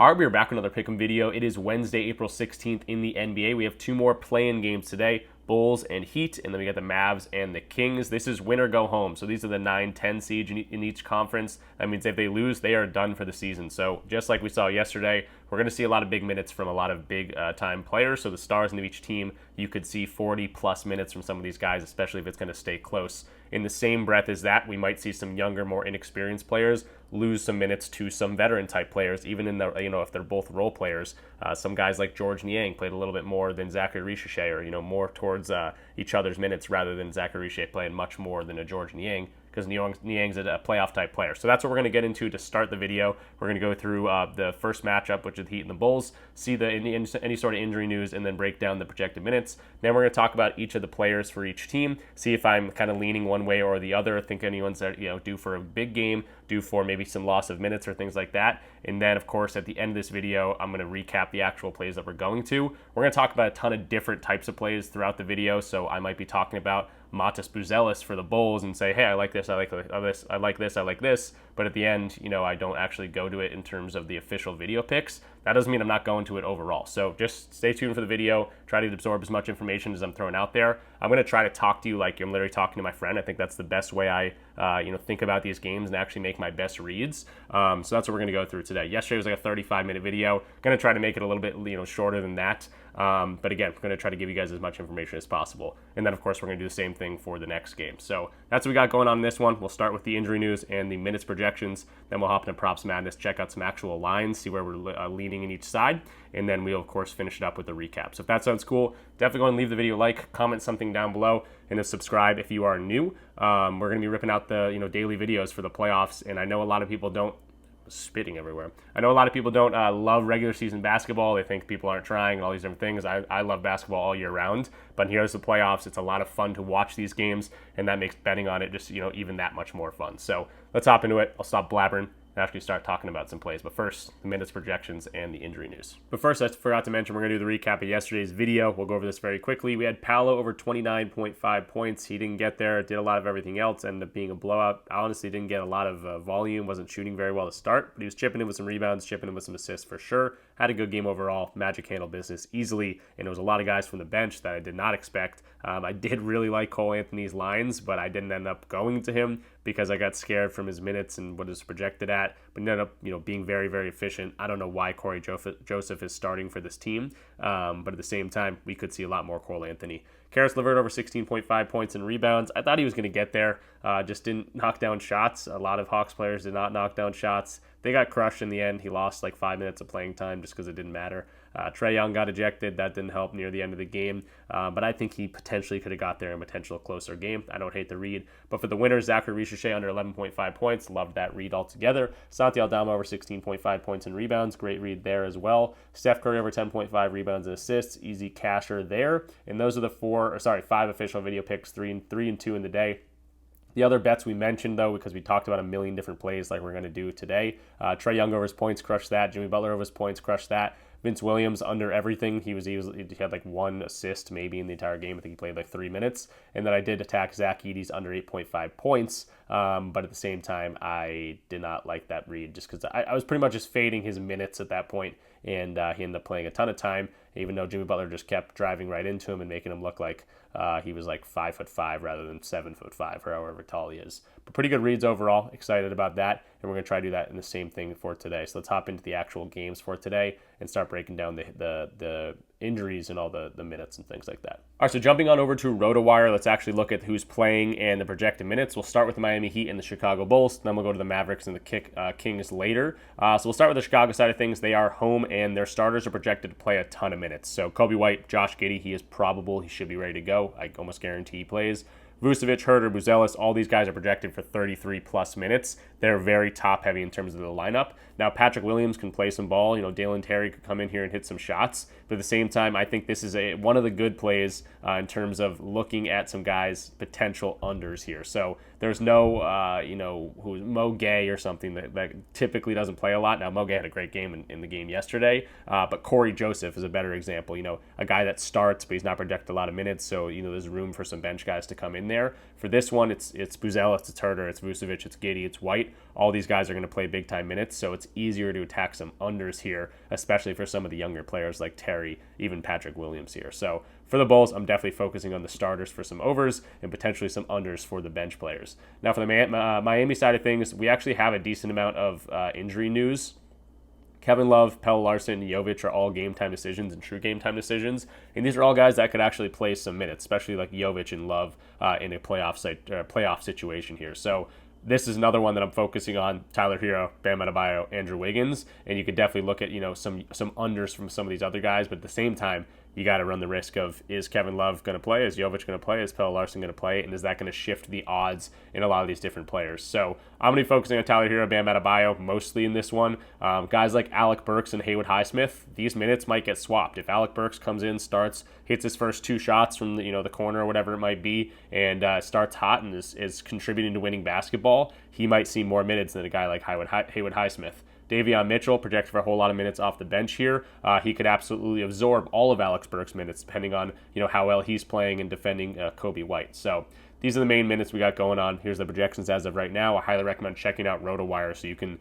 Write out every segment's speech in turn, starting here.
All right, we are back with another Pick'em video. It is Wednesday, April 16th in the NBA. We have two more play-in games today, Bulls and Heat, and then we got the Mavs and the Kings. This is win or go home. So these are the 9-10 seeds in each conference. That means if they lose, they are done for the season. So just like we saw yesterday, we're going to see a lot of big minutes from a lot of big-time players. So the stars in each team, you could see 40-plus minutes from some of these guys, especially if it's going to stay close. In the same breath as that, we might see some younger, more inexperienced players lose some minutes to some veteran-type players, even in the, if they're both role players. Some guys like George Niang played a little bit more than Zachary Richichet, or, more towards each other's minutes rather than Zachary Richichet playing much more than a George Niang, because Niang's a playoff-type player. So that's what we're going to get into to start the video. We're going to go through the first matchup, which is the Heat and the Bulls, see any sort of injury news, and then break down the projected minutes. Then we're going to talk about each of the players for each team, see if I'm kind of leaning one way or the other, think anyone's due for a big game, due for maybe some loss of minutes or things like that. And then, of course, at the end of this video, I'm going to recap the actual plays that we're going to. We're going to talk about a ton of different types of plays throughout the video, so I might be talking about Matas Buzelis for the Bulls and say, hey, I like this, I like this, I like this, I like this. But at the end, I don't actually go to it in terms of the official video picks. That doesn't mean I'm not going to it overall. So just stay tuned for the video. Try to absorb as much information as I'm throwing out there. I'm going to try to talk to you like I'm literally talking to my friend. I think that's the best way I think about these games and actually make my best reads. So that's what we're going to go through today. Yesterday was like a 35-minute video. Going to try to make it a little bit shorter than that. But again, I'm going to try to give you guys as much information as possible. And then, of course, we're going to do the same thing for the next game. So that's what we got going on in this one. We'll start with the injury news and the minutes projections. Then we'll hop into Props Madness, check out some actual lines, see where we're leaning in each side. And then we'll, of course, finish it up with the recap. So if that sounds cool, definitely go and leave the video a like, comment something down below, and then subscribe if you are new. We're going to be ripping out the daily videos for the playoffs. And I know a lot of people don't spitting everywhere. I know a lot of people don't love regular season basketball. They think people aren't trying and all these different things. I love basketball all year round, but here's the playoffs. It's a lot of fun to watch these games, and that makes betting on it just, even that much more fun. So let's hop into it. I'll stop blabbering and actually start talking about some plays. But first, the minutes projections and the injury news. But first, I forgot to mention, we're going to do the recap of yesterday's video. We'll go over this very quickly. We had Paolo over 29.5 points. He didn't get there, did a lot of everything else, ended up being a blowout. Honestly, didn't get a lot of volume, wasn't shooting very well to start, but he was chipping in with some rebounds, chipping in with some assists for sure. Had a good game overall. Magic handled business easily, and there was a lot of guys from the bench that I did not expect. I did really like Cole Anthony's lines, but I didn't end up going to him because I got scared from his minutes and what is projected at, but ended up, being very, very efficient. I don't know why Corey Joseph is starting for this team, but at the same time, we could see a lot more Cole Anthony. Karis LeVert over 16.5 points and rebounds. I thought he was going to get there, just didn't knock down shots. A lot of Hawks players did not knock down shots. They got crushed in the end. He lost like 5 minutes of playing time just because it didn't matter. Trae Young got ejected. That didn't help near the end of the game. But I think he potentially could have got there in a potential closer game. I don't hate the read. But for the winners, Zachary Richichet under 11.5 points. Loved that read altogether. Santi Aldama over 16.5 points and rebounds. Great read there as well. Steph Curry over 10.5 rebounds and assists. Easy casher there. And those are the 5 official video picks, 3 and 2 in the day. The other bets we mentioned, though, because we talked about a million different plays like we're going to do today. Trae Young over his points, crushed that. Jimmy Butler over his points, crushed that. Vince Williams under everything. He had like 1 assist maybe in the entire game. I think he played like 3 minutes. And then I did attack Zach Edey's under 8.5 points. But at the same time, I did not like that read just because I was pretty much just fading his minutes at that point. And he ended up playing a ton of time, even though Jimmy Butler just kept driving right into him and making him look like he was like 5'5" rather than 7'5", or however tall he is. But pretty good reads overall. Excited about that. And we're going to try to do that in the same thing for today. So let's hop into the actual games for today and start breaking down the injuries and all the minutes and things like that. All right, so jumping on over to RotoWire, let's actually look at who's playing and the projected minutes. We'll start with the Miami Heat and the Chicago Bulls. Then we'll go to the Mavericks and the Kings later. So we'll start with the Chicago side of things. They are home, and their starters are projected to play a ton of minutes. So Kobe White, Josh Giddey, he is probable. He should be ready to go. I almost guarantee he plays. Vucevic, Herter, Buzelis, all these guys are projected for 33-plus minutes. They're very top-heavy in terms of the lineup. Now, Patrick Williams can play some ball. Dalen Terry could come in here and hit some shots. But at the same time, I think this is one of the good plays in terms of looking at some guys' potential unders here. So there's no, who's Mo Gay or something that typically doesn't play a lot. Now, Mo Gay had a great game in the game yesterday. But Corey Joseph is a better example. A guy that starts, but he's not projected a lot of minutes. So, there's room for some bench guys to come in there. For this one, it's Buzelis, it's Herter, it's Vucevic, it's Giddey, it's White. White. All these guys are going to play big time minutes, so it's easier to attack some unders here, especially for some of the younger players like Terry, even Patrick Williams here. So for the Bulls, I'm definitely focusing on the starters for some overs and potentially some unders for the bench players. Now for the Miami side of things, we actually have a decent amount of injury news. Kevin Love, Pelle Larsson, and Jovic are all game-time decisions and true game-time decisions. And these are all guys that could actually play some minutes, especially like Jovic and Love in a playoff situation here. So this is another one that I'm focusing on: Tyler Hero, Bam Adebayo, Andrew Wiggins. And you could definitely look at, some unders from some of these other guys, but at the same time, you got to run the risk of, is Kevin Love going to play? Is Jovic going to play? Is Pelle Larsson going to play? And is that going to shift the odds in a lot of these different players? So I'm going to be focusing on Tyler Hero, Bam Adebayo mostly in this one. Guys like Alec Burks and Haywood Highsmith, these minutes might get swapped. If Alec Burks comes in, starts, hits his first 2 shots from the corner or whatever it might be, and starts hot and is contributing to winning basketball, he might see more minutes than a guy like Haywood Highsmith. Davion Mitchell projected for a whole lot of minutes off the bench here. He could absolutely absorb all of Alex Burks' minutes, depending on how well he's playing and defending Coby White. So these are the main minutes we got going on. Here's the projections as of right now. I highly recommend checking out RotoWire so you can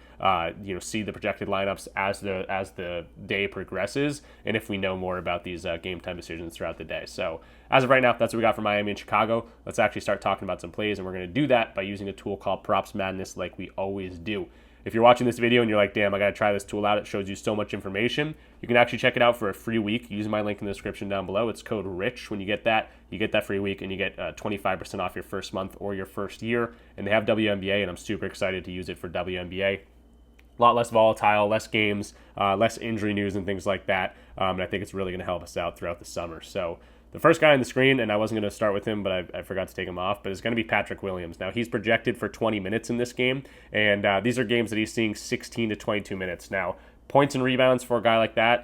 see the projected lineups as the day progresses, and if we know more about these game time decisions throughout the day. So as of right now, that's what we got for Miami and Chicago. Let's actually start talking about some plays, and we're going to do that by using a tool called Props Madness, like we always do. If you're watching this video and you're like, damn, I got to try this tool out, it shows you so much information, you can actually check it out for a free week using my link in the description down below. It's code RICH. When you get that free week, and you get 25% off your first month or your first year. And they have WNBA, and I'm super excited to use it for WNBA. A lot less volatile, less games, less injury news and things like that. And I think it's really going to help us out throughout the summer. So the first guy on the screen, and I wasn't going to start with him, but I forgot to take him off, but it's going to be Patrick Williams. Now, he's projected for 20 minutes in this game, and these are games that he's seeing 16 to 22 minutes. Now, points and rebounds for a guy like that,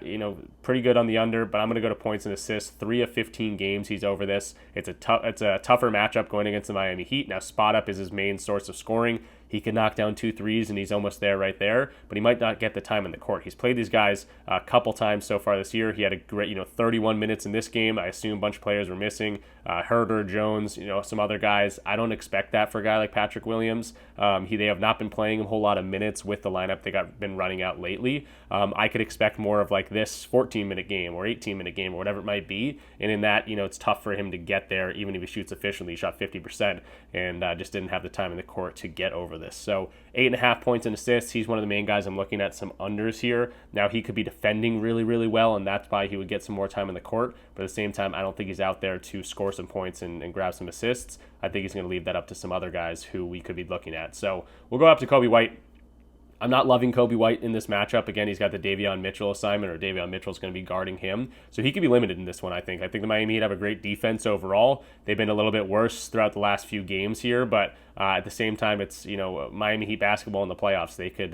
pretty good on the under, but I'm going to go to points and assists. 3 of 15 games he's over this. It's a tougher matchup going against the Miami Heat. Now, spot up is his main source of scoring. He can knock down 2 threes, and he's almost there right there, but he might not get the time in the court. He's played these guys a couple times so far this year. He had a great, 31 minutes in this game. I assume a bunch of players were missing. Herder, Jones, some other guys. I don't expect that for a guy like Patrick Williams. They have not been playing a whole lot of minutes with the lineup they been running out lately. I could expect more of like this 14-minute game or 18-minute game or whatever it might be, and in that, it's tough for him to get there, even if he shoots efficiently. He shot 50% and just didn't have the time in the court to get over this. So 8.5 points and assists. He's one of the main guys I'm looking at some unders here. Now, he could be defending really, really well, and that's why he would get some more time in the court. But at the same time, I don't think he's out there to score some points and grab some assists. I think he's going to leave that up to some other guys who we could be looking at. So we'll go up to Coby White. I'm not loving Coby White in this matchup. Again, he's got the Davion Mitchell assignment, or Davion Mitchell's going to be guarding him. So he could be limited in this one, I think. I think the Miami Heat have a great defense overall. They've been a little bit worse throughout the last few games here, but at the same time, it's, Miami Heat basketball in the playoffs. They could,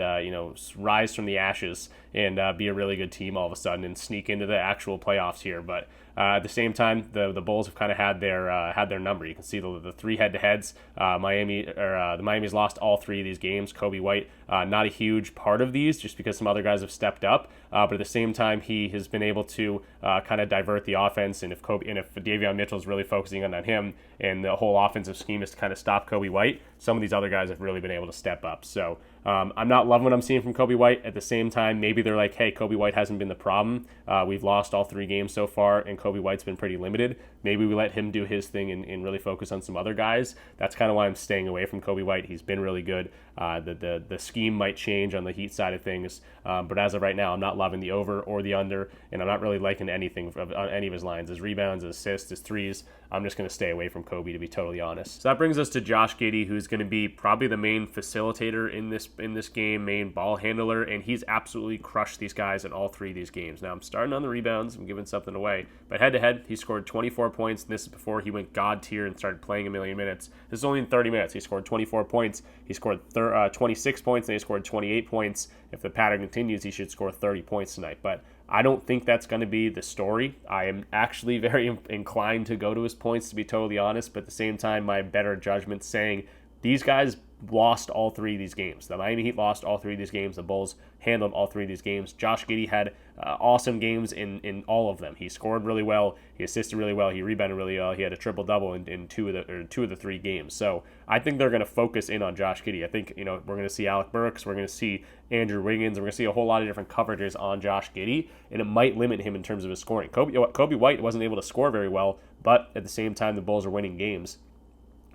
rise from the ashes and be a really good team all of a sudden and sneak into the actual playoffs here. But at the same time, the Bulls have kind of had their number. You can see the 3 head-to-heads. The Miami's lost all 3 of these games. Coby White, not a huge part of these, just because some other guys have stepped up. But at the same time, he has been able to kind of divert the offense. And if Davion Mitchell is really focusing on him, and the whole offensive scheme is to kind of stop Coby White, some of these other guys have really been able to step up. So I'm not loving what I'm seeing from Coby White. At the same time, maybe they're like, hey, Coby White hasn't been the problem. We've lost all 3 games so far, and Coby White's been pretty limited. Maybe we let him do his thing and really focus on some other guys. That's kind of why I'm staying away from Coby White. He's been really good. The scheme might change on the Heat side of things, but as of right now, I'm not loving the over or the under, and I'm not really liking anything on any of his lines. His rebounds, his assists, his threes. I'm just going to stay away from Coby, to be totally honest. So that brings us to Josh Giddey, who's going to be probably the main facilitator in this game, main ball handler, and he's absolutely crushed these guys in all 3 of these games. Now, I'm starting on the rebounds. I'm giving something away. But head-to-head, he scored 24 points, and this is before he went God tier and started playing a million minutes. This is only in 30 minutes. He scored 24 points. He scored 26 points, and he scored 28 points. If the pattern continues, he should score 30 points tonight. But I don't think that's going to be the story. I am actually very inclined to go to his points, to be totally honest, but at the same time, my better judgment saying these guys lost all 3 of these games. The Miami Heat lost all 3 of these games. The Bulls handled all 3 of these games. Josh Giddey had awesome games in all of them. He scored really well. He assisted really well. He rebounded really well. He had a triple-double in two of the 3 games. So I think they're going to focus in on Josh Giddey. I think, we're going to see Alec Burks. We're going to see Andrew Wiggins. We're going to see a whole lot of different coverages on Josh Giddey, and it might limit him in terms of his scoring. Kobe White wasn't able to score very well, but at the same time, the Bulls are winning games.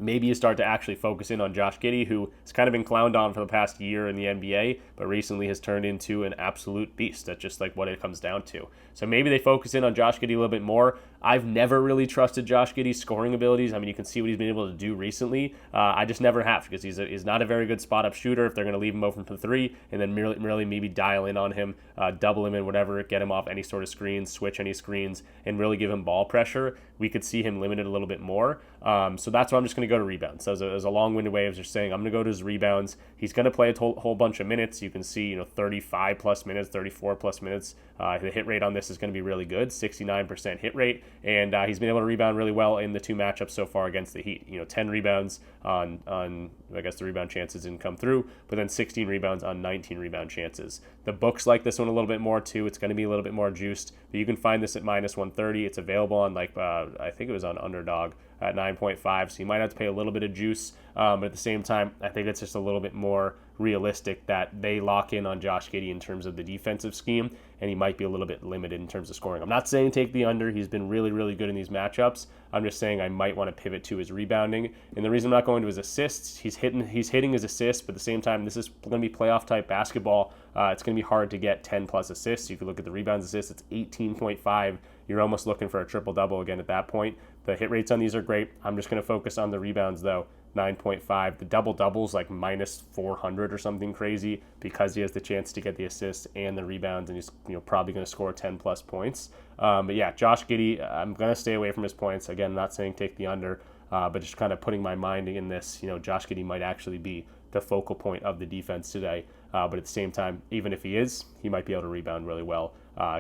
Maybe you start to actually focus in on Josh Giddey, who has kind of been clowned on for the past year in the NBA, but recently has turned into an absolute beast. That's just like what it comes down to. So maybe they focus in on Josh Giddey a little bit more. I've never really trusted Josh Giddey's scoring abilities. I mean, you can see what he's been able to do recently. I just never have, because he's not a very good spot-up shooter if they're going to leave him open for 3, and then really maybe dial in on him, double him in whatever, get him off any sort of screens, switch any screens, and really give him ball pressure. We could see him limited a little bit more. So that's why I'm just going to go to rebounds. So as a long-winded way of just saying, I'm going to go to his rebounds. He's going to play a whole bunch of minutes. You can see, 35-plus minutes, 34-plus minutes. The hit rate on this is going to be really good, 69% hit rate, and he's been able to rebound really well in the 2 matchups so far against the Heat. 10 rebounds on I guess the rebound chances didn't come through, but then 16 rebounds on 19 rebound chances. The books like this one a little bit more too. It's going to be a little bit more juiced, but you can find this at -130. It's available on I think it was on Underdog at 9.5, so you might have to pay a little bit of juice, but at the same time, I think it's just a little bit more realistic that they lock in on Josh Giddey in terms of the defensive scheme, and he might be a little bit limited in terms of scoring. I'm not saying take the under. He's been really, really good in these matchups. I'm just saying I might want to pivot to his rebounding, and the reason I'm not going to his assists, he's hitting his assists, but at the same time, this is going to be playoff-type basketball. It's going to be hard to get 10-plus assists. You can look at the rebounds assists. It's 18.5. You're almost looking for a triple-double again at that point. The hit rates on these are great. I'm just going to focus on the rebounds, though. 9.5. The double-double's like -400 or something crazy because he has the chance to get the assists and the rebounds, and he's probably going to score 10-plus points. But yeah, Josh Giddey, I'm going to stay away from his points. Again, not saying take the under, but just kind of putting my mind in this. Josh Giddey might actually be the focal point of the defense today. But at the same time, even if he is, he might be able to rebound really well,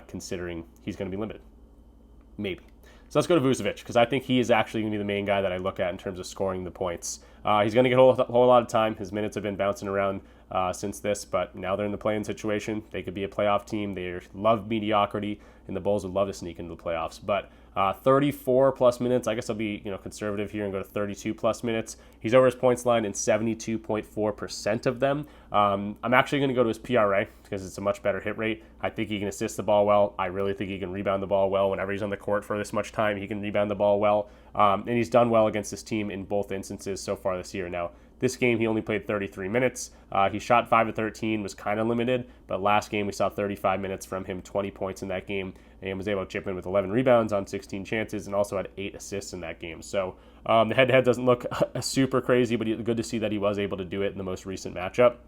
considering he's going to be limited. Maybe. So let's go to Vucevic, because I think he is actually going to be the main guy that I look at in terms of scoring the points. He's going to get a whole lot of time. His minutes have been bouncing around since this, but now they're in the play-in situation. They could be a playoff team. They love mediocrity, and the Bulls would love to sneak into the playoffs. But 34-plus minutes, I guess I'll be conservative here and go to 32-plus minutes. He's over his points line in 72.4% of them. I'm actually going to go to his PRA because it's a much better hit rate. I think he can assist the ball well. I really think he can rebound the ball well. Whenever he's on the court for this much time, he can rebound the ball well. And he's done well against this team in both instances so far this year. Now, this game, he only played 33 minutes. He shot 5 of 13, was kind of limited, but last game we saw 35 minutes from him, 20 points in that game, and was able to chip in with 11 rebounds on 16 chances and also had 8 assists in that game. So the head-to-head doesn't look super crazy, but good to see that he was able to do it in the most recent matchup.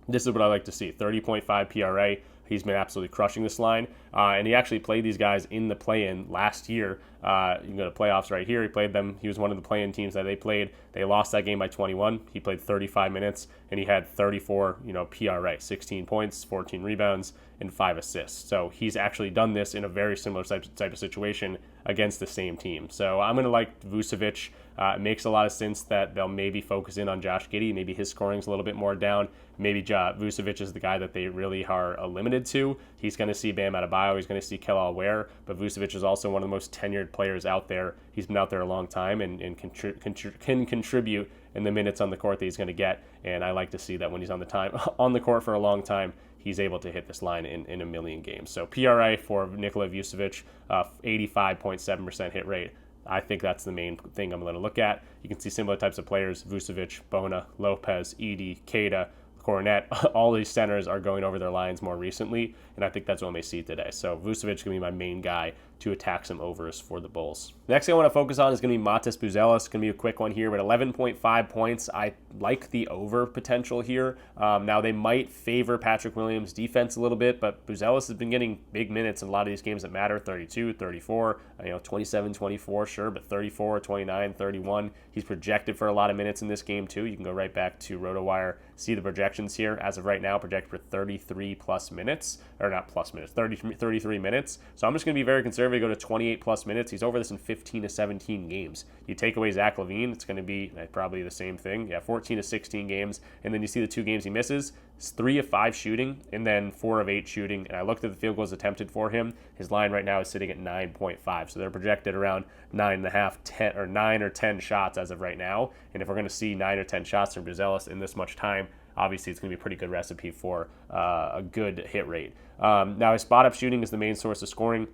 This is what I like to see, 30.5 PRA. He's been absolutely crushing this line, and he actually played these guys in the play-in last year. You can go to playoffs right here. He played them. He was one of the play-in teams that they played. They lost that game by 21. He played 35 minutes, and he had 34, PRA, 16 points, 14 rebounds, and 5 assists. So he's actually done this in a very similar type of situation against the same team. So I'm going to like Vucevic. It makes a lot of sense that they'll maybe focus in on Josh Giddey. Maybe his scoring's a little bit more down. Maybe Vucevic is the guy that they really are limited to. He's going to see Bam Adebayo. He's going to see Kelly Ware. But Vucevic is also one of the most tenured players out there. He's been out there a long time and can contribute in the minutes on the court that he's going to get. And I like to see that when he's on the court for a long time, he's able to hit this line in a million games. So PRA for Nikola Vucevic, 85.7% hit rate. I think that's the main thing I'm going to look at. You can see similar types of players, Vucevic, Bona, Lopez, Edey, Queta, Cornet. All these centers are going over their lines more recently, and I think that's what we may see today. So Vucevic is going to be my main guy to attack some overs for the Bulls. The next thing I want to focus on is going to be Matas Buzelis. It's going to be a quick one here, but 11.5 points. I like the over potential here. Now, they might favor Patrick Williams' defense a little bit, but Buzelis has been getting big minutes in a lot of these games that matter, 32, 34, 27, 24, sure, but 34, 29, 31. He's projected for a lot of minutes in this game, too. You can go right back to RotoWire see the projections here. As of right now, projected for 33 plus minutes, or not plus minutes, 33 minutes. So I'm just going to be very conservative, go to 28 plus minutes. He's over this in 15 to 17 games. You take away Zach LaVine, it's going to be probably the same thing. Yeah, 14 to 16 games. And then you see the 2 games he misses. It's 3 of 5 shooting and then 4 of 8 shooting. And I looked at the field goals attempted for him. His line right now is sitting at 9.5. So they're projected around 9.5, 10, or 9 or 10 shots as of right now. And if we're going to see 9 or 10 shots from Buzelis in this much time, obviously it's going to be a pretty good recipe for a good hit rate. Now his spot up shooting is the main source of scoring.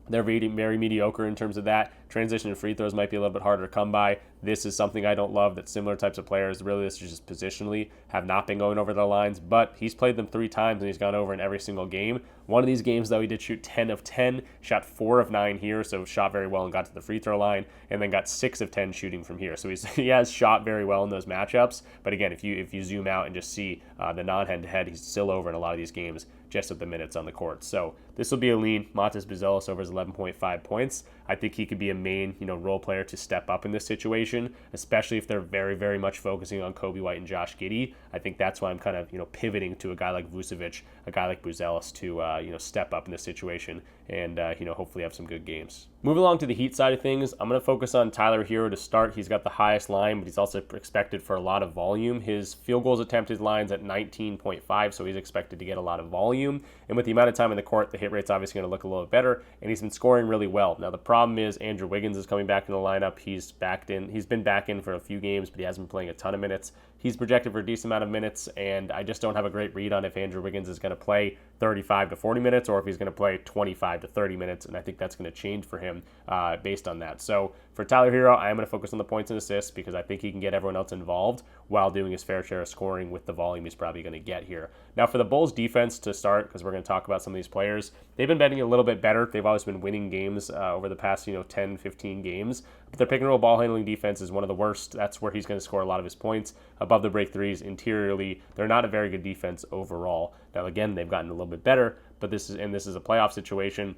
They're very mediocre in terms of that. Transition and free throws might be a little bit harder to come by. This is something I don't love, that similar types of players, really this is just positionally, have not been going over the lines, but he's played them 3 times and he's gone over in every single game. One of these games, though, he did shoot 10 of 10, shot 4 of 9 here, so shot very well and got to the free throw line, and then got 6 of 10 shooting from here. So he has shot very well in those matchups, but again, if you zoom out and just see the non-head-to-head, he's still over in a lot of these games just with the minutes on the court. So this will be a lean. Montes Buzelis over his 11.5 points. I think he could be a main, role player to step up in this situation, especially if they're very, very much focusing on Kobe White and Josh Giddey. I think that's why I'm kind of, pivoting to a guy like Vucevic, a guy like Buzelis to, step up in this situation and, hopefully have some good games. Moving along to the Heat side of things, I'm going to focus on Tyler Hero to start. He's got the highest line, but he's also expected for a lot of volume. His field goals attempted line's at 19.5, so he's expected to get a lot of volume. And with the amount of time in the court, the hit rate's obviously going to look a little bit better, and he's been scoring really well. Now, the problem is Andrew Wiggins is coming back in the lineup. He's been back in for a few games, but he hasn't been playing a ton of minutes. He's projected for a decent amount of minutes, and I just don't have a great read on if Andrew Wiggins is going to play 35 to 40 minutes or if he's going to play 25 to 30 minutes, and I think that's going to change for him based on that. So for Tyler Hero, I am going to focus on the points and assists because I think he can get everyone else involved while doing his fair share of scoring with the volume he's probably going to get here. Now for the Bulls defense to start, because we're going to talk about some of these players, they've been betting a little bit better. They've always been winning games over the past 10, 15 games. But their pick and roll ball handling defense is one of the worst. That's where he's going to score a lot of his points. Above the break threes, interiorly, they're not a very good defense overall. Now again, they've gotten a little bit better, but this is a playoff situation.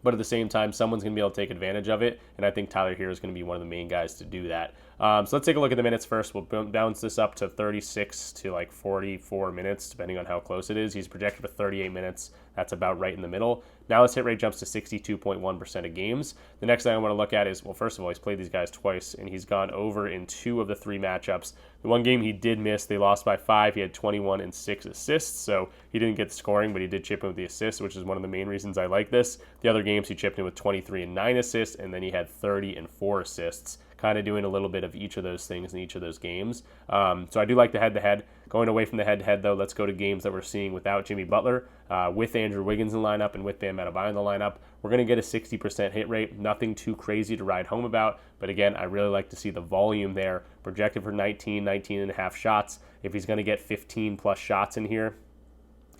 But at the same time, someone's going to be able to take advantage of it, and I think Tyler Hero is going to be one of the main guys to do that. So let's take a look at the minutes first. We'll bounce this up to 36 to 44 minutes, depending on how close it is. He's projected for 38 minutes. That's about right in the middle. Now his hit rate jumps to 62.1% of games. The next thing I want to look at is, well, first of all, he's played these guys twice, and he's gone over in 2 of the 3 matchups. The one game he did miss, they lost by 5. He had 21 and 6 assists, so he didn't get the scoring, but he did chip in with the assists, which is one of the main reasons I like this. The other games, he chipped in with 23 and 9 assists, and then he had 30 and 4 assists, kind of doing a little bit of each of those things in each of those games. So I do like the head-to-head. Going away from the head-to-head, though, let's go to games that we're seeing without Jimmy Butler, with Andrew Wiggins in the lineup and with Bam Adebayo in the lineup. We're going to get a 60% hit rate. Nothing too crazy to ride home about, but again, I really like to see the volume there. Projected for 19 and a half shots. If he's going to get 15 plus shots in here,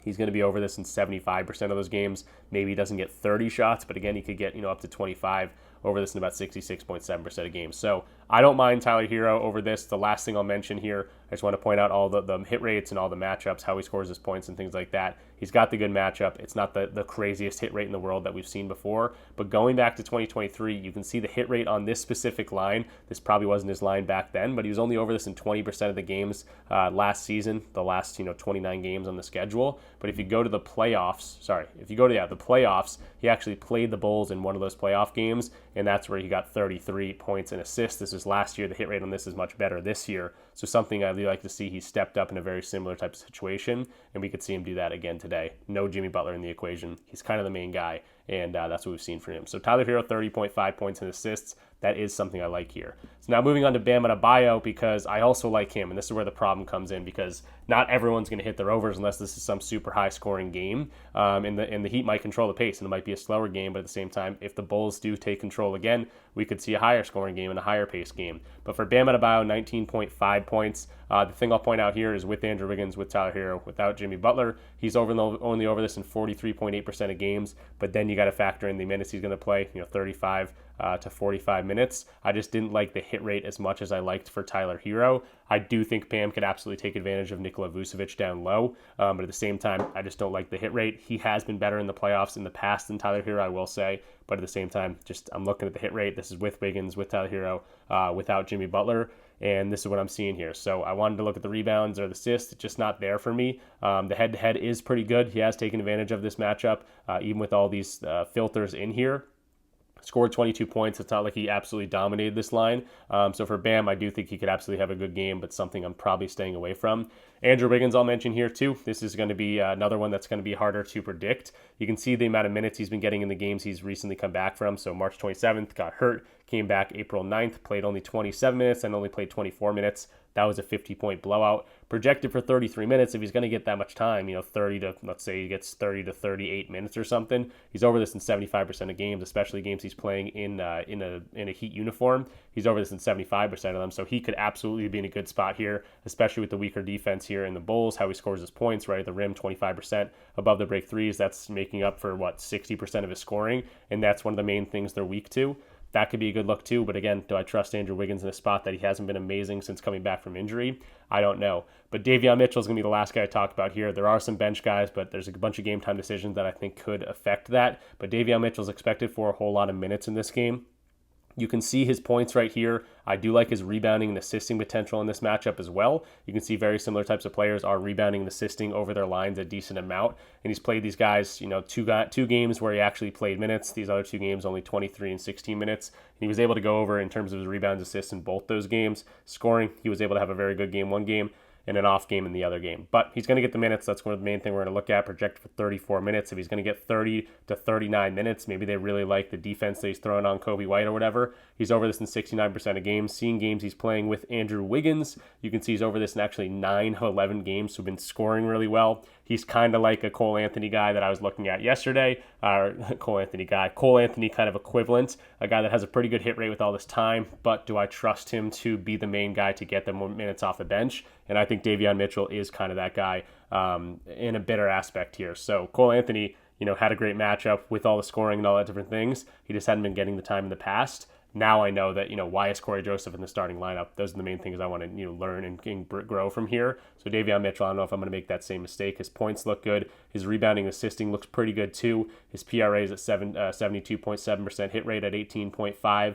he's going to be over this in 75% of those games. Maybe he doesn't get 30 shots, but again, he could get up to 25 over this in about 66.7% of games. So I don't mind Tyler Hero over this. The last thing I'll mention here, I just want to point out all the hit rates and all the matchups, how he scores his points and things like that. He's got the good matchup. It's not the craziest hit rate in the world that we've seen before, but going back to 2023, you can see the hit rate on this specific line. This probably wasn't his line back then, but he was only over this in 20% of the games last season, the last 29 games on the schedule. But if you go to the playoffs, the playoffs, he actually played the Bulls in one of those playoff games, and that's where he got 33 points and assists. This was last year. The hit rate on this is much better this year. So something I'd really like to see. He stepped up in a very similar type of situation, and we could see him do that again today. No Jimmy Butler in the equation. He's kind of the main guy, and that's what we've seen from him. So Tyler Hero, 30.5 points and assists. That is something I like here. So now moving on to Bam Adebayo, because I also like him, and this is where the problem comes in, because not everyone's going to hit their overs unless this is some super high-scoring game, and the Heat might control the pace, and it might be a slower game, but at the same time, if the Bulls do take control again, we could see a higher-scoring game and a higher-paced game. But for Bam Adebayo, 19.5 points. The thing I'll point out here is with Andrew Wiggins, with Tyler Hero, without Jimmy Butler, he's only over this in 43.8% of games, but then you got to factor in the minutes he's going to play, 35 to 45 minutes. I just didn't like the hit rate as much as I liked for Tyler Hero. I do think Bam could absolutely take advantage of Nikola Vucevic down low, but at the same time, I just don't like the hit rate. He has been better in the playoffs in the past than Tyler Hero, I will say, but at the same time, I'm looking at the hit rate. This is with Wiggins, with Tyler Hero, without Jimmy Butler. and this is what I'm seeing here. So I wanted to look at the rebounds or the assists. It's just not there for me. The head-to-head is pretty good. He has taken advantage of this matchup, even with all these filters in here. Scored 22 points. It's not like he absolutely dominated this line. So for Bam, I do think he could absolutely have a good game, but something I'm probably staying away from. Andrew Wiggins I'll mention here too. This is going to be another one that's going to be harder to predict. You can see the amount of minutes he's been getting in the games he's recently come back from. So March 27th, got hurt, came back April 9th, played only 27 minutes and only played 24 minutes. That was a 50-point blowout. Projected for 33 minutes. If he's going to get that much time, 30 to, let's say he gets 30 to 38 minutes or something, he's over this in 75% of games, especially games he's playing in a Heat uniform. He's over this in 75% of them. So he could absolutely be in a good spot here, especially with the weaker defense here in the Bulls, how he scores his points right at the rim, 25% above the break threes. That's making up for 60% of his scoring. And that's one of the main things they're weak to. That could be a good look too, but again, do I trust Andrew Wiggins in a spot that he hasn't been amazing since coming back from injury? I don't know. But Davion Mitchell is going to be the last guy I talk about here. There are some bench guys, but there's a bunch of game time decisions that I think could affect that. But Davion Mitchell is expected for a whole lot of minutes in this game. You can see his points right here. I do like his rebounding and assisting potential in this matchup as well. You can see very similar types of players are rebounding and assisting over their lines a decent amount. And he's played these guys, two games where he actually played minutes. These other two games, only 23 and 16 minutes. And he was able to go over in terms of his rebounds, assists in both those games. Scoring, he was able to have a very good game one game and an off game in the other game. But he's going to get the minutes. That's one of the main thing we're going to look at. Projected for 34 minutes. If he's going to get 30 to 39 minutes, maybe they really like the defense that he's throwing on Kobe White or whatever. He's over this in 69% of games. Seeing games he's playing with Andrew Wiggins, you can see he's over this in actually 9 of 11 games, so been scoring really well. He's kind of like a Cole Anthony guy that I was looking at yesterday. Cole Anthony kind of equivalent, a guy that has a pretty good hit rate with all this time, but do I trust him to be the main guy to get them more minutes off the bench? And I think Davion Mitchell is kind of that guy in a bitter aspect here. So Cole Anthony, had a great matchup with all the scoring and all that different things. He just hadn't been getting the time in the past. Now I know that, why is Corey Joseph in the starting lineup? Those are the main things I want to, learn and grow from here. So Davion Mitchell, I don't know if I'm going to make that same mistake. His points look good. His rebounding, assisting looks pretty good too. His PRA is at 72.7%, hit rate at 18.5.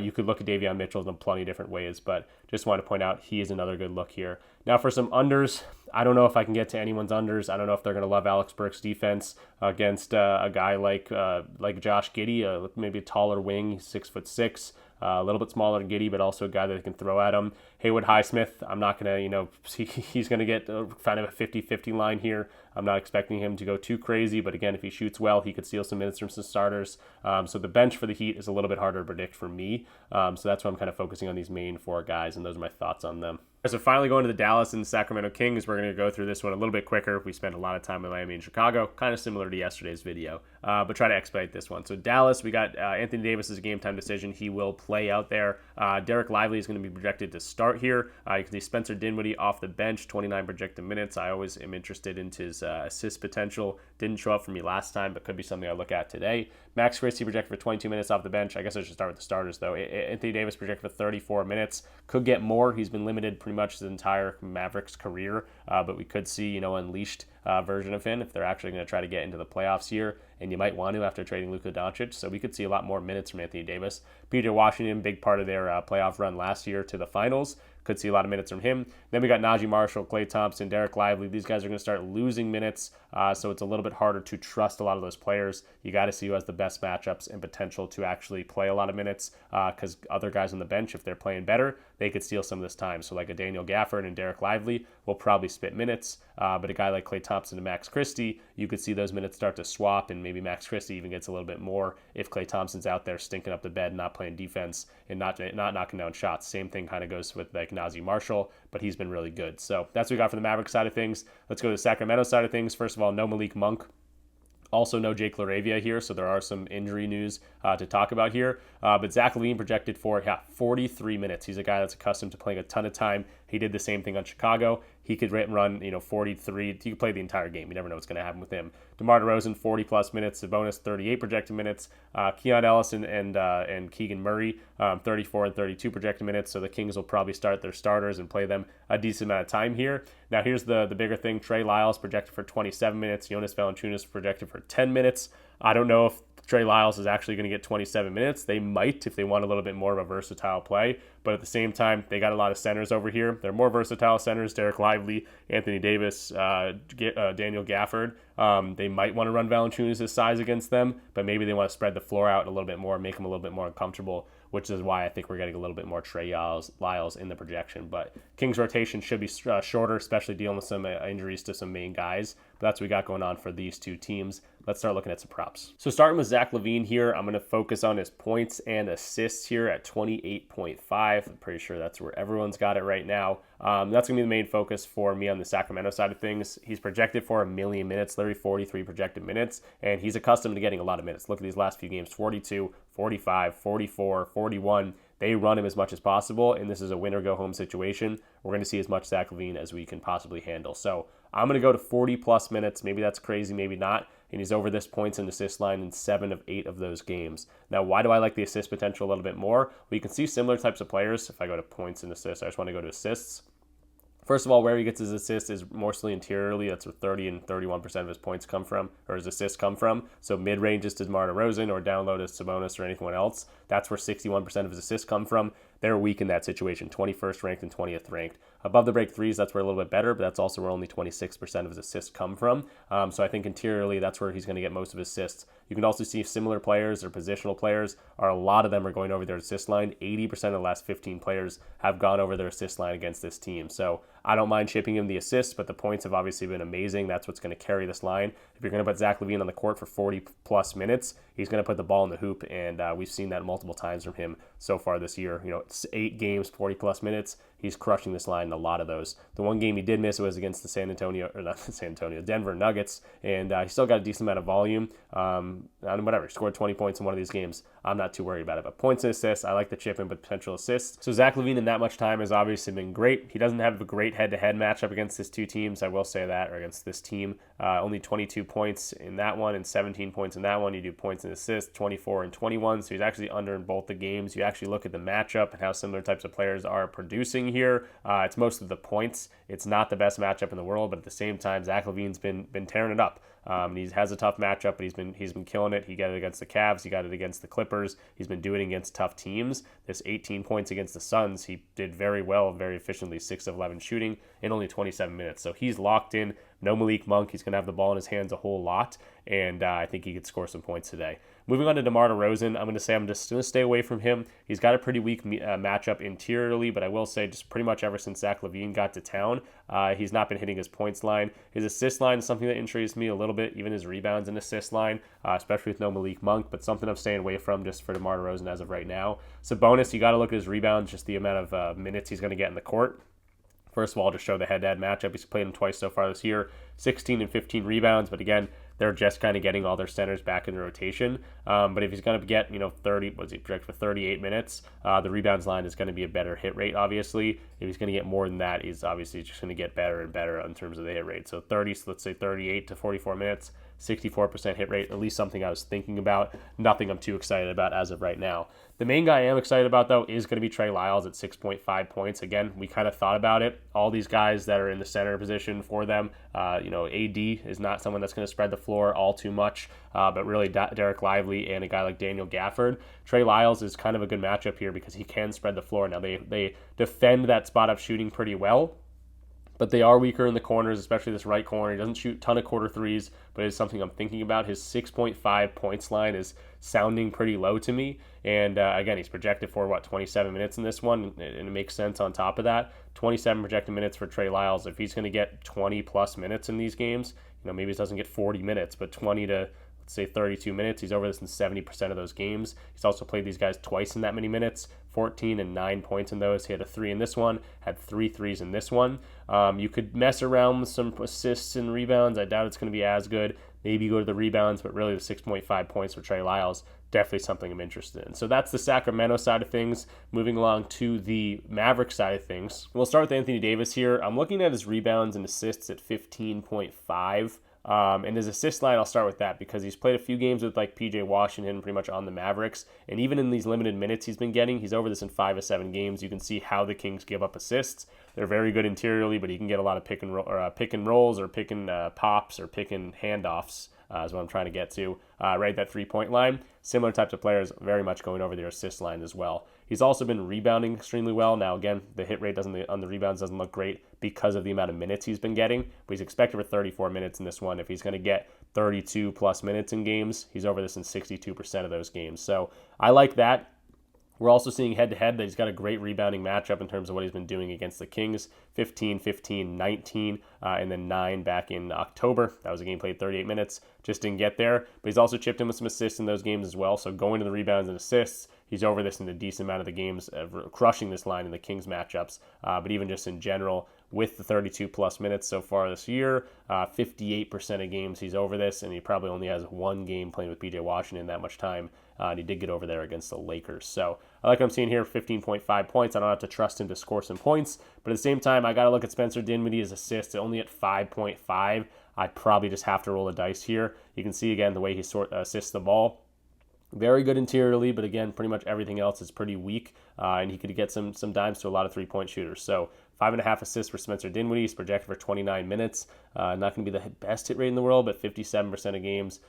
You could look at Davion Mitchell in plenty of different ways, but just want to point out he is another good look here. Now for some unders, I don't know if I can get to anyone's unders. I don't know if they're going to love Alex Burks' defense against a guy like Josh Giddey, maybe a taller wing, 6'6", a little bit smaller than Giddey, but also a guy that can throw at him. Haywood Highsmith, I'm not going to, he's going to get kind of a 50-50 line here. I'm not expecting him to go too crazy, but again, if he shoots well, he could steal some minutes from some starters. So the bench for the Heat is a little bit harder to predict for me. So that's why I'm kind of focusing on these main four guys, and those are my thoughts on them. So finally going to the Dallas and Sacramento Kings, we're going to go through this one a little bit quicker. We spent a lot of time in Miami and Chicago, kind of similar to yesterday's video, but try to expedite this one. So Dallas, we got Anthony Davis as a game time decision. He will play out there. Derek Lively is going to be projected to start here. You can see Spencer Dinwiddie off the bench, 29 projected minutes. I always am interested in his assist potential. Didn't show up for me last time, but could be something I look at today. Max Christie projected for 22 minutes off the bench. I guess I should start with the starters, though. Anthony Davis projected for 34 minutes. Could get more. He's been limited pretty much his entire Mavericks career, but we could see, unleashed version of him if they're actually going to try to get into the playoffs here, and you might want to after trading Luka Doncic. So we could see a lot more minutes from Anthony Davis. PJ Washington, big part of their playoff run last year to the finals. Could see a lot of minutes from him. Then we got Najee Marshall, Klay Thompson, Derek Lively. These guys are going to start losing minutes, so it's a little bit harder to trust a lot of those players. You got to see who has the best matchups and potential to actually play a lot of minutes, because other guys on the bench, if they're playing better, they could steal some of this time. So like a Daniel Gafford and Derek Lively will probably spit minutes, but a guy like Klay Thompson and Max Christie, you could see those minutes start to swap, and maybe Max Christie even gets a little bit more if Klay Thompson's out there stinking up the bed, not playing defense, and not knocking down shots. Same thing kind of goes with like Najee Marshall, but he's been really good. So that's what we got for the Mavericks side of things. Let's go to the Sacramento side of things. First of all, no Malik Monk. Also, no Jake LaRavia here, so there are some injury news to talk about here. But Zach LaVine projected for 43 minutes. He's a guy that's accustomed to playing a ton of time. He did the same thing on Chicago. He could run 43. He could play the entire game. You never know what's going to happen with him. DeMar DeRozan, 40-plus minutes. Sabonis, 38 projected minutes. Keon Ellis and Keegan Murray, 34 and 32 projected minutes. So the Kings will probably start their starters and play them a decent amount of time here. Now, here's the bigger thing. Trey Lyles projected for 27 minutes. Jonas Valanciunas projected for 10 minutes. I don't know if Trey Lyles is actually going to get 27 minutes. They might if they want a little bit more of a versatile play. But at the same time, they got a lot of centers over here. They're more versatile centers. Derek Lively, Anthony Davis, Daniel Gafford. They might want to run Valanciunas' size against them, but maybe they want to spread the floor out a little bit more, make them a little bit more uncomfortable, which is why I think we're getting a little bit more Trey Lyles in the projection. But Kings rotation should be shorter, especially dealing with some injuries to some main guys. But that's what we got going on for these two teams. Let's start looking at some props. So starting with Zach LaVine here, I'm going to focus on his points and assists here at 28.5. I'm pretty sure that's where everyone's got it right now. That's going to be the main focus for me on the Sacramento side of things. He's projected for 1 million minutes, literally 43 projected minutes, and he's accustomed to getting a lot of minutes. Look at these last few games, 42, 45, 44, 41. They run him as much as possible, and this is a win-or-go-home situation. We're going to see as much Zach LaVine as we can possibly handle. So I'm going to go to 40-plus minutes. Maybe that's crazy, maybe not. And he's over this points and assist line in 7 of 8 of those games. Now, why do I like the assist potential a little bit more? Well, you can see similar types of players. If I go to points and assists, I just want to go to assists. First of all, where he gets his assists is mostly interiorly. That's where 30 and 31% of his points come from, or his assists come from. So mid-range is to DeMar DeRozan or down low to Sabonis or anyone else. That's where 61% of his assists come from. They're weak in that situation, 21st ranked and 20th ranked. Above the break threes, that's where a little bit better, but that's also where only 26% of his assists come from. So I think interiorly, that's where he's going to get most of his assists. You can also see similar players or positional players, a lot of them are going over their assist line. 80% of the last 15 players have gone over their assist line against this team. So I don't mind shipping him the assists, but the points have obviously been amazing. That's what's going to carry this line. If you're going to put Zach LaVine on the court for 40-plus minutes, he's going to put the ball in the hoop, and we've seen that multiple times from him so far this year. It's 8 games, 40-plus minutes. He's crushing this line in a lot of those. The one game he did miss was against the Denver Nuggets, and he still got a decent amount of volume. Whatever, he scored 20 points in one of these games. I'm not too worried about it. But points and assists, I like the chip in, but potential assists. So Zach LaVine in that much time has obviously been great. He doesn't have a great head-to-head matchup against his two teams, I will say that, or against this team. Only 22 points in that one and 17 points in that one. You do points and assists, 24 and 21. So he's actually under in both the games. You actually look at the matchup and how similar types of players are producing here. It's mostly the points. It's not the best matchup in the world, but at the same time, Zach LaVine's been tearing it up. He has a tough matchup, but he's been killing it. He got it against the Cavs. He got it against the Clippers. He's been doing it against tough teams. This 18 points against the Suns, he did very well, very efficiently, 6 of 11 shooting in only 27 minutes. So he's locked in. No Malik Monk. He's going to have the ball in his hands a whole lot, and I think he could score some points today. Moving on to DeMar DeRozan, I'm going to say I'm just going to stay away from him. He's got a pretty weak matchup interiorly, but I will say just pretty much ever since Zach LaVine got to town, he's not been hitting his points line. His assist line is something that intrigues me a little bit, even his rebounds and assist line, especially with no Malik Monk, but something I'm staying away from just for DeMar DeRozan as of right now. Sabonis, you got to look at his rebounds, just the amount of minutes he's going to get in the court. First of all, just show the head-to-head matchup. He's played him twice so far this year, 16 and 15 rebounds. But again, they're just kind of getting all their centers back in the rotation. But if he's going to get, 30, what's he project for 38 minutes, the rebounds line is going to be a better hit rate, obviously. If he's going to get more than that, he's obviously just going to get better and better in terms of the hit rate. So let's say 38 to 44 minutes, 64% hit rate, at least something I was thinking about. Nothing I'm too excited about as of right now. The main guy I am excited about, though, is going to be Trey Lyles at 6.5 points. Again, we kind of thought about it. All these guys that are in the center position for them, AD is not someone that's going to spread the floor all too much, but really Derek Lively and a guy like Daniel Gafford. Trey Lyles is kind of a good matchup here because he can spread the floor. Now, they defend that spot-up shooting pretty well, but they are weaker in the corners, especially this right corner. He doesn't shoot a ton of quarter threes, but it's something I'm thinking about. His 6.5 points line is sounding pretty low to me. And again, he's projected for, 27 minutes in this one, and it makes sense on top of that. 27 projected minutes for Trey Lyles. If he's going to get 20-plus minutes in these games, maybe he doesn't get 40 minutes, but 20 to, let's say, 32 minutes. He's over this in 70% of those games. He's also played these guys twice in that many minutes, 14 and 9 points in those. He had a 3 in this one, had 3 threes in this one. You could mess around with some assists and rebounds. I doubt it's going to be as good. Maybe go to the rebounds, but really the 6.5 points for Trey Lyles, definitely something I'm interested in. So that's the Sacramento side of things. Moving along to the Maverick side of things. We'll start with Anthony Davis here. I'm looking at his rebounds and assists at 15.5. And his assist line, I'll start with that because he's played a few games with like PJ Washington pretty much on the Mavericks. And even in these limited minutes he's been getting, he's over this in 5 of 7 games. You can see how the Kings give up assists. They're very good interiorly, but he can get a lot of pick and rolls or pick and pops or pick and handoffs is what I'm trying to get to. Right at that 3-point line. Similar types of players, very much going over their assist line as well. He's also been rebounding extremely well. Now, again, the hit rate on the rebounds doesn't look great because of the amount of minutes he's been getting, but he's expected for 34 minutes in this one. If he's going to get 32 plus minutes in games, he's over this in 62% of those games. So I like that. We're also seeing head-to-head that he's got a great rebounding matchup in terms of what he's been doing against the Kings. 15, 15, 19, and then 9 back in October. That was a game played 38 minutes. Just didn't get there. But he's also chipped in with some assists in those games as well. So going to the rebounds and assists, he's over this in a decent amount of the games, crushing this line in the Kings matchups. But even just in general, with the 32-plus minutes so far this year, 58% of games he's over this, and he probably only has one game playing with P.J. Washington that much time, and he did get over there against the Lakers. So I like what I'm seeing here, 15.5 points. I don't have to trust him to score some points, but at the same time, I got to look at Spencer Dinwiddie's assists, only at 5.5. I'd probably just have to roll the dice here. You can see, again, the way he assists the ball. Very good interiorly, but again, pretty much everything else is pretty weak, and he could get some dimes to a lot of three-point shooters. So 5.5 assists for Spencer Dinwiddie. He's projected for 29 minutes. Not going to be the best hit rate in the world, but 57% of games,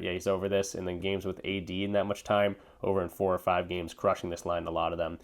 he's over this. And then games with AD in that much time, over in 4 or 5 games, crushing this line in a lot of them.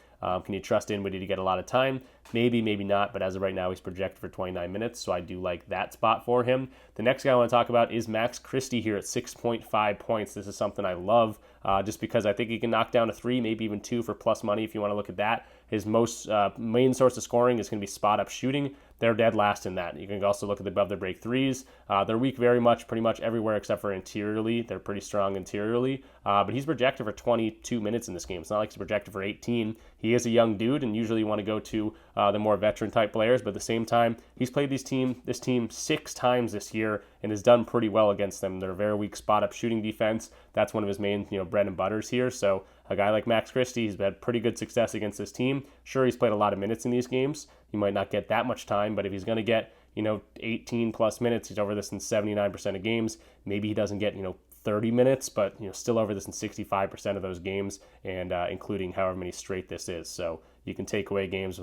Can you trust Dinwiddie to get a lot of time? Maybe, maybe not, but as of right now, he's projected for 29 minutes, so I do like that spot for him. The next guy I want to talk about is Max Christie here at 6.5 points. This is something I love just because I think he can knock down a 3, maybe even 2 for plus money if you want to look at that. His most main source of scoring is going to be spot-up shooting. They're dead last in that. You can also look at the above-the-break threes. They're weak pretty much everywhere except for interiorly. They're pretty strong interiorly. But he's projected for 22 minutes in this game. It's not like he's projected for 18. He is a young dude, and usually you want to go to the more veteran-type players. But at the same time, he's played this team 6 times this year and has done pretty well against them. They're a very weak spot-up shooting defense. That's one of his main bread and butters here. So a guy like Max Christie, he's had pretty good success against this team. Sure, he's played a lot of minutes in these games. He might not get that much time, but if he's going to get 18 plus minutes, he's over this in 79% of games. Maybe he doesn't get 30 minutes, but still over this in 65% of those games, and including however many straight this is. So you can take away games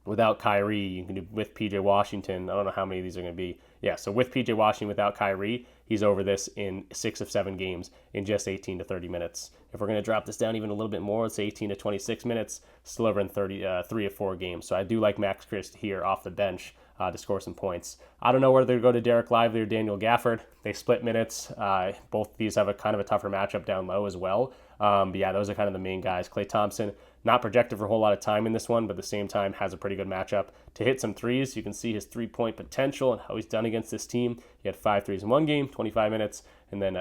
without Kyrie, you can do with PJ Washington. I don't know how many of these are going to be. Yeah, so with PJ Washington without Kyrie, he's over this in 6 of 7 games in just 18 to 30 minutes. If we're going to drop this down even a little bit more, let's say 18 to 26 minutes, still over in 3 of 4 games. So I do like Max Christie here off the bench to score some points. I don't know whether to go to Derek Lively or Daniel Gafford. They split minutes. Both of these have a kind of a tougher matchup down low as well. But yeah, those are kind of the main guys. Klay Thompson, not projected for a whole lot of time in this one, but at the same time has a pretty good matchup to hit some threes. You can see his 3-point potential and how he's done against this team. He had 5 threes in one game, 25 minutes, and then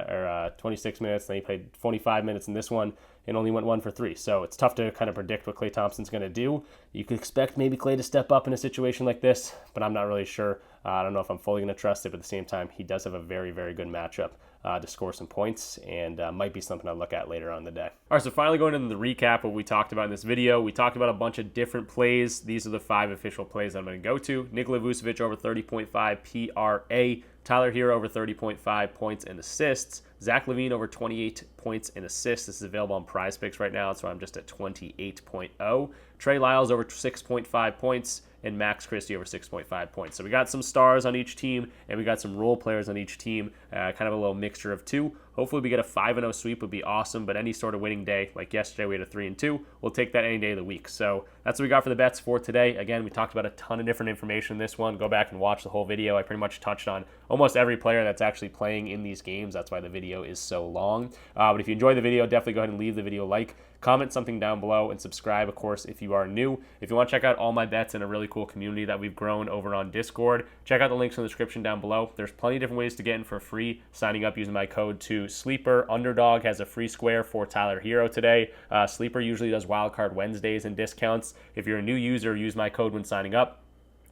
26 minutes. Then he played 25 minutes in this one and only went 1 for 3. So it's tough to kind of predict what Klay Thompson's going to do. You could expect maybe Klay to step up in a situation like this, but I'm not really sure. I don't know if I'm fully going to trust it, but at the same time, he does have a very, very good matchup to score some points, and might be something I'll look at later on in the day. All right, so finally going into the recap of what we talked about in this video. We talked about a bunch of different plays. These are the 5 official plays I'm going to go to. Nikola Vucevic over 30.5 PRA. Tyler Hero over 30.5 points and assists. Zach LaVine over 28 points and assists. This is available on PrizePicks right now, so I'm just at 28.0. Trey Lyles over 6.5 points, and Max Christie over 6.5 points. So we got some stars on each team, and we got some role players on each team, kind of a little mixture of two. Hopefully we get a 5-0 sweep would be awesome, but any sort of winning day, like yesterday we had a 3-2, we'll take that any day of the week. So that's what we got for the bets for today. Again, we talked about a ton of different information in this one. Go back and watch the whole video. I pretty much touched on almost every player that's actually playing in these games. That's why the video is so long. But if you enjoyed the video, definitely go ahead and leave the video a like. Comment something down below and subscribe, of course, if you are new. If you want to check out all my bets in a really cool community that we've grown over on Discord, check out the links in the description down below. There's plenty of different ways to get in for free, signing up using my code to Sleeper. Underdog has a free square for Tyler Hero today. Sleeper usually does Wildcard Wednesdays and discounts. If you're a new user, use my code when signing up.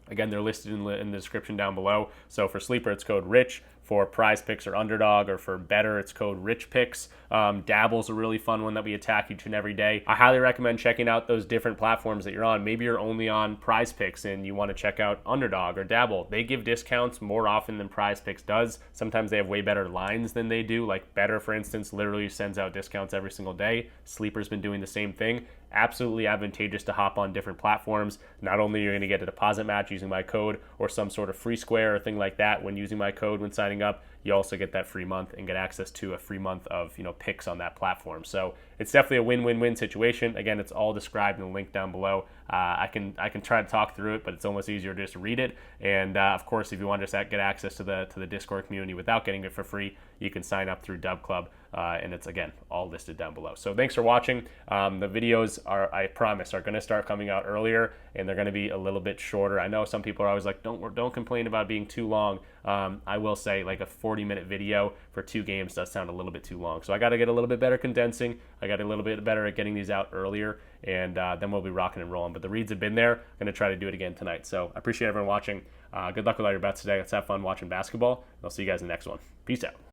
Again, they're listed in the description down below. So for Sleeper, it's code RICH. For PrizePicks or Underdog, or for Betr, it's code RichPicks. Dabble's a really fun one that we attack each and every day. I highly recommend checking out those different platforms that you're on. Maybe you're only on PrizePicks and you want to check out Underdog or Dabble. They give discounts more often than PrizePicks does. Sometimes they have way better lines than they do. Like Betr, for instance, literally sends out discounts every single day. Sleeper's been doing the same thing. Absolutely advantageous to hop on different platforms. Not only are you going to get a deposit match using my code or some sort of free square or thing like that when using my code when signing up, you also get that free month and get access to a free month of picks on that platform. So it's definitely a win-win-win situation. Again, it's all described in the link down below. I can try to talk through it, but it's almost easier to just read it. And of course, if you want to just get access to the Discord community without getting it for free, you can sign up through DubClub, and it's, again, all listed down below. So thanks for watching. The videos I promise, are going to start coming out earlier, and they're going to be a little bit shorter. I know some people are always like, don't complain about being too long. I will say, like, a 40-minute video for 2 games does sound a little bit too long. So I got to get a little bit better condensing. I got a little bit better at getting these out earlier, and then we'll be rocking and rolling. But the reads have been there. I'm going to try to do it again tonight. So I appreciate everyone watching. Good luck with all your bets today. Let's have fun watching basketball. I'll see you guys in the next one. Peace out.